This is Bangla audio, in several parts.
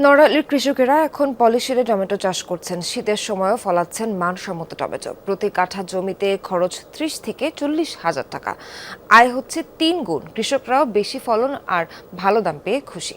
নড়াইলের কৃষকেরা এখন পলিশিরে টমেটো চাষ করছেন। শীতের সময়ও ফলাচ্ছেন মানসম্মত টমেটো। প্রতি কাঠা জমিতে খরচ 30 থেকে 40 হাজার টাকা। আয় হচ্ছে 3 গুণ। কৃষকরাও বেশি ফলন আর ভালো দাম পেয়ে খুশি।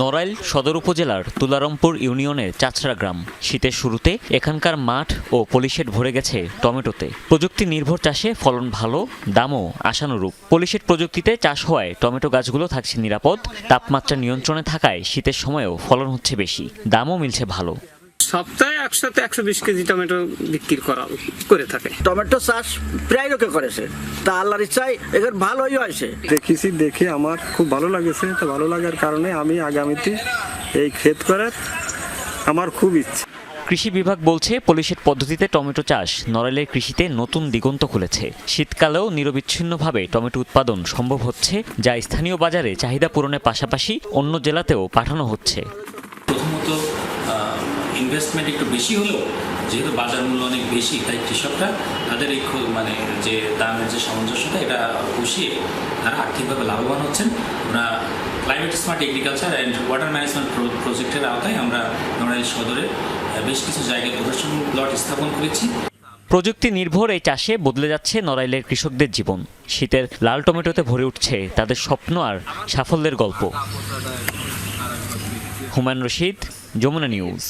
নড়াইল সদর উপজেলার তুলারামপুর ইউনিয়নের চাচড়া গ্রাম। শীতের শুরুতে এখানকার মাঠ ও পলিশেড ভরে গেছে টমেটোতে। প্রযুক্তি নির্ভর চাষে ফলন ভালো, দামও আশানুরূপ। পলিশেড প্রযুক্তিতে চাষ হওয়ায় টমেটো গাছগুলো থাকছে নিরাপদ। তাপমাত্রা নিয়ন্ত্রণে থাকায় শীতের সময়েও ফলন হচ্ছে বেশি, দামও মিলছে ভালো। সপ্তাহে 100-120 কেজি টমেটো বিক্রি করে থাকে। টমেটো চাষ প্রায় লোকে করেছে, তা আল্লাহর ইচ্ছায় এবার ভালোই হয়েছে। দেখে আমার খুব ভালো লাগেছে। তো ভালো লাগার কারণে আমি আগামীতে এই ক্ষেত করার আমার খুব ইচ্ছে। কৃষি বিভাগ বলছে পলিশেড পদ্ধতিতে টমেটো চাষ নড়াইলের কৃষিতে নতুন দিগন্ত খুলেছে। শীতকালেও নিরবিচ্ছিন্নভাবে টমেটো উৎপাদন সম্ভব হচ্ছে, যা স্থানীয় বাজারে চাহিদা পূরণের পাশাপাশি অন্য জেলাতেও পাঠানো হচ্ছে। প্রথমত ইনভেস্টমেন্ট একটু বেশি হলেও যেহেতু বাজার মূল্য অনেক বেশি, তাই কৃষকরা তাদের এই যে দামের যে সামঞ্জস্যতা এটা পুষিয়ে তারা আর্থিকভাবে লাভবান হচ্ছেন। আমরা climate smart agriculture and water management প্রজেক্টের আওতায় আমরা নড়াইল সদরে বেশ কিছু জায়গায় প্রদর্শন প্লট স্থাপন করেছি। প্রযুক্তি নির্ভর এই চাষে বদলে যাচ্ছে নড়াইলের কৃষকদের জীবন। শীতের লাল টমেটোতে ভরে উঠছে তাদের স্বপ্ন আর সাফল্যের গল্প। হুমায়ুন রশিদ, যমুনা নিউজ।